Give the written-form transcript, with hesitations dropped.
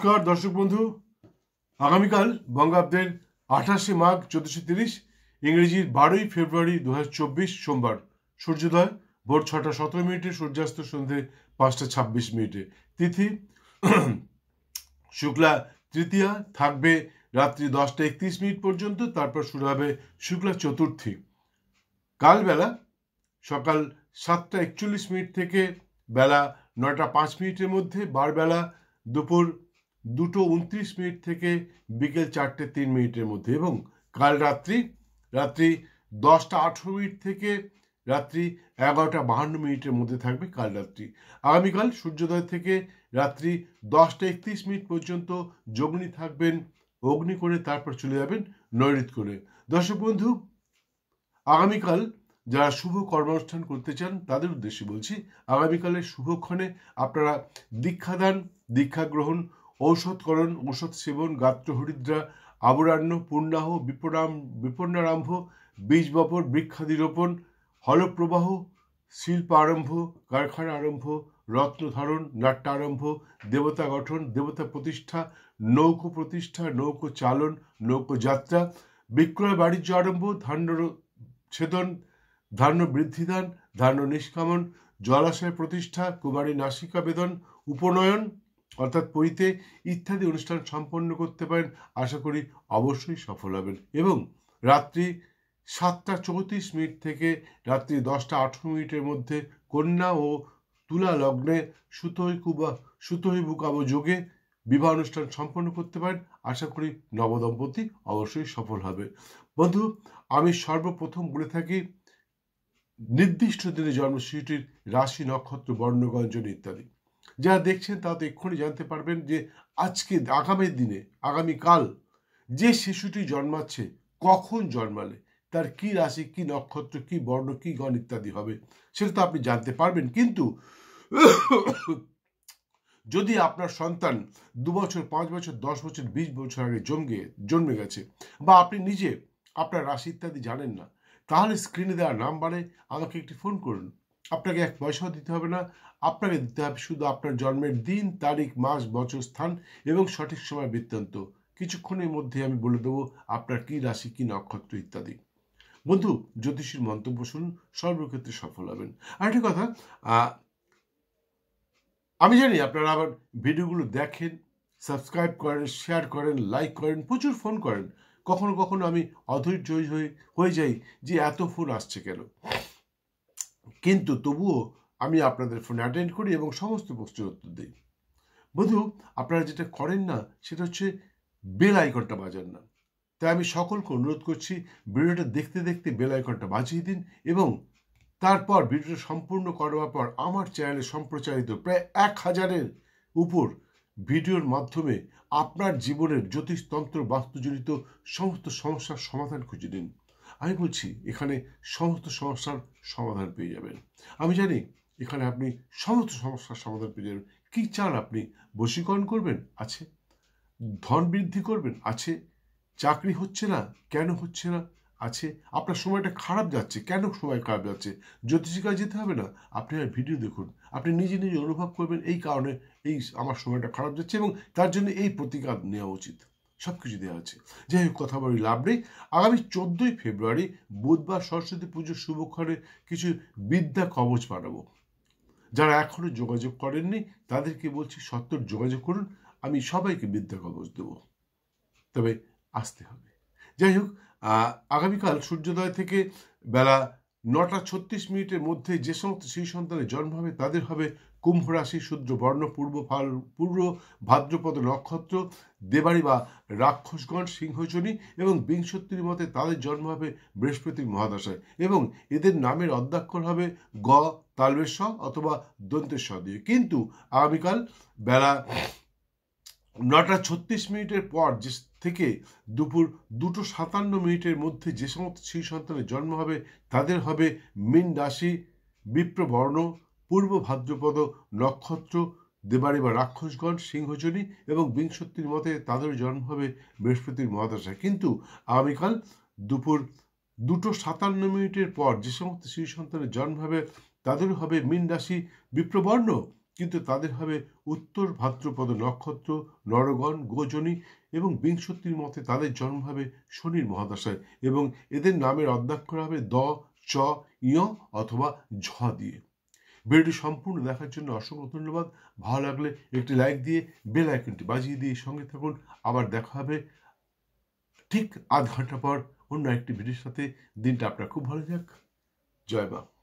নমস্কার দর্শক বন্ধু, আগামীকাল বঙ্গাব্দের 28শে মাঘ 1430, ইংরেজির 12ই ফেব্রুয়ারি 2024 সোমবার। সূর্যোদয় ভোর 6টা 17 মিনিটে, সূর্যাস্ত সন্ধে 5টা 26 মিনিটে। তিথি শুক্লা তৃতীয়া, থাকবে রাত্রি 10টা 31 মিনিট পর্যন্ত, তারপর শুরু হবে শুক্লা চতুর্থী। কালবেলা সকাল 7টা 41 মিনিট থেকে বেলা 9টা 5 মিনিটের মধ্যে, বারবেলা দুপুর 2টো 29 মিনিট থেকে বিকেল 4টে 3 মিনিটের মধ্যে, এবং কাল রাত্রি 10টা 18 মিনিট থেকে রাত্রি 11টা 52 মিনিটের মধ্যে থাকবে কাল রাত্রি। আগামীকাল সূর্যোদয় থেকে রাত্রি 10টা 31 মিনিট পর্যন্ত যোগিনী থাকবেন অগ্নি করে, তারপর চলে যাবেন নৈঋত করে। দর্শক বন্ধু, আগামীকাল যারা শুভ কর্মানুষ্ঠান করতে চান তাদের উদ্দেশ্যে বলছি, আগামীকালের শুভক্ষণে আপনারা দীক্ষাদান, দীক্ষা গ্রহণ, ঔষধকরণ, ঔষধ সেবন, গাত্র হরিদ্রা, আবরাণ্য, পূর্ণাহ, বিপন্নারম্ভ, বীজ বপন, বৃক্ষাদি রোপণ, হলপ্রবাহ, শিল্প আরম্ভ, কারখানা আরম্ভ, রত্ন ধারণ, নাট্য আরম্ভ, দেবতা গঠন, দেবতা প্রতিষ্ঠা, নৌকো প্রতিষ্ঠা, নৌকো চালন, নৌকো যাত্রা, বিক্রয় বাণিজ্য আরম্ভ, ধান্য ছেদন, ধান্য বৃদ্ধিদান, ধান্য নিষ্কামন, জলাশয় প্রতিষ্ঠা, কুমারী নাসিকা বেদন, উপনয়ন অর্থাৎ পৈতে ইত্যাদি অনুষ্ঠান সম্পন্ন করতে পারেন। আশা করি অবশ্যই সফল হবেন। এবং রাত্রি 7টা 34 মিনিট থেকে রাত্রি 10টা 18 মিনিটের মধ্যে কন্যা ও তুলা লগ্নে সুতোই বুকাব যোগে বিবাহ অনুষ্ঠান সম্পন্ন করতে পারেন। আশা করি নবদম্পতি অবশ্যই সফল হবে। বন্ধু, আমি সর্বপ্রথম বলে থাকি নির্দিষ্ট দিনে জন্মশিশুটির রাশি, নক্ষত্র, বর্ণগঞ্জন ইত্যাদি। যারা দেখছেন তারা তো এক্ষুনি জানতে পারবেন যে আজকে আগামী দিনে, আগামীকাল যে শিশুটি জন্মাচ্ছে, কখন জন্মালে তার কি রাশি, কি নক্ষত্র, কি বর্ণ, কি গণ ইত্যাদি হবে, সেটা তো আপনি জানতে পারবেন। কিন্তু যদি আপনার সন্তান 2 বছর, 5 বছর, 10 বছর, 20 বছর আগে জন্মে গেছে, বা আপনি নিজে আপনার রাশি ইত্যাদি জানেন না, তাহলে স্ক্রিনে দেওয়া নাম্বারে আমাকে একটি ফোন করুন। আপনাকে এক পয়সাও দিতে হবে না। আপনাকে দিতে হবে শুধু আপনার জন্মের দিন, তারিখ, মাস, বছর, স্থান এবং সঠিক সময় বৃত্তান্ত। কিছুক্ষণের মধ্যে আমি বলে দেবো আপনার কি রাশি, কি নক্ষত্র ইত্যাদি। বন্ধু, জ্যোতিষীর মন্তব্য শুনুন, সর্বক্ষেত্রে সফল হবেন। আরেকটি কথা, আমি জানি আপনারা আবার ভিডিওগুলো দেখেন, সাবস্ক্রাইব করেন, শেয়ার করেন, লাইক করেন, প্রচুর ফোন করেন। কখনো কখনো আমি অধৈর্য হয়ে যাই যে এত ফোন আসছে কেন, কিন্তু তবুও আমি আপনাদের ফোন অ্যাটেন্ড করি এবং সমস্ত প্রশ্নের উত্তর দিই। বন্ধু, আপনারা যেটা করেন না সেটা হচ্ছে বেল আইকনটা বাজান না। তাই আমি সকলকে অনুরোধ করছি, ভিডিওটা দেখতে দেখতে বেল আইকনটা বাজিয়ে দিন, এবং তারপর ভিডিওটা সম্পূর্ণ করার পর আমার চ্যানেলে সম্প্রচারিত প্রায় 1000-এর উপর ভিডিওর মাধ্যমে আপনার জীবনের জ্যোতিষতন্ত্র, বাস্তুজনিত সমস্ত সমস্যার সমাধান খুঁজে নিন। আমি বলছি এখানে সমস্ত সমস্যার সমাধান পেয়ে যাবেন। আমি জানি এখানে আপনি সমস্ত সমস্যার সমাধান পেয়ে যাবেন। কি চান আপনি? বশীকরণ করবেন? আছে। ধন বৃদ্ধি করবেন? আছে। চাকরি হচ্ছে না, কেন হচ্ছে না? আছে। আপনার সময়টা খারাপ যাচ্ছে, কেন সময় খারাপ যাচ্ছে? জ্যোতিষীর কাছে যেতে হবে না, আপনি আর ভিডিও দেখুন, আপনি নিজে নিজে অনুভব করবেন এই কারণে আমার সময়টা খারাপ যাচ্ছে এবং তার জন্য এই প্রতিকার নেওয়া উচিত। সব কিছু দেওয়া আছে। যাই হোক, কথা বলি লাভ নেই। আগামী 14ই ফেব্রুয়ারি বুধবার সরস্বতী পুজোর শুভক্ষণে কিছু বিদ্যা কবচ পাঠাবো। যারা এখনো যোগাযোগ করেননি তাদেরকে বলছি সত্তর যোগাযোগ করুন। আমি সবাইকে বিদ্যা কবচ দেবো, তবে আসতে হবে। যাই হোক, আগামীকাল সূর্যোদয় থেকে বেলা 9টা 36 মিনিটের মধ্যে যে সমস্ত শিশু সন্তানের জন্ম হবে তাদের হবে কুম্ভ রাশি, শূদ্র বর্ণ, পূর্ব ভাদ্রপদ নক্ষত্র, দেবাড়ি বা রাক্ষসগণ, সিংহজনী, এবং বিংশতির মতে তাদের জন্ম হবে বৃহস্পতির মহাদশায়, এবং এদের নামের অদ্যাক্ষর হবে গ, তালবেশ অথবা দন্তেশ দিয়ে। কিন্তু আগামীকাল বেলা 9টা 36 মিনিটের পর থেকে দুপুর 2টো 57 মিনিটের মধ্যে যে সমস্ত শিশু সন্তানের জন্ম হবে তাদের হবে মীন রাশি, বিপ্রবর্ণ, পূর্ব ভাদ্রপদ নক্ষত্র, দেবাড়ি বা রাক্ষসগণ, সিংহজনী, এবং বিংশতির মতে তাদের জন্ম হবে বৃহস্পতির মহাদশায়। কিন্তু আগামীকাল দুপুর 2টো 57 মিনিটের পর যে সমস্ত শিশু সন্তানের জন্ম হবে তাদের হবে মীন রাশি, বিপ্রবর্ণ, কিন্তু তাদের হবে উত্তর ভাদ্রপদ নক্ষত্র, নরগণ, গোজনী এবং বিংশতির মতে তাদের জন্ম হবে শনির মহাদশায় এবং এদের নামের অদ্যাক্ষর হবে দ, চ, ইয় অথবা ঝ দিয়ে। ভিডিওটি সম্পূর্ণ দেখার জন্য অসংখ্য ধন্যবাদ। ভালো লাগলে একটি লাইক দিয়ে বেল আইকনটি বাজিয়ে দিয়ে সঙ্গে থাকুন। আবার দেখা হবে ঠিক আধ ঘন্টা পর অন্য একটি ভিডিওর সাথে। দিনটা আপনার খুব ভালো যাক। জয় মা।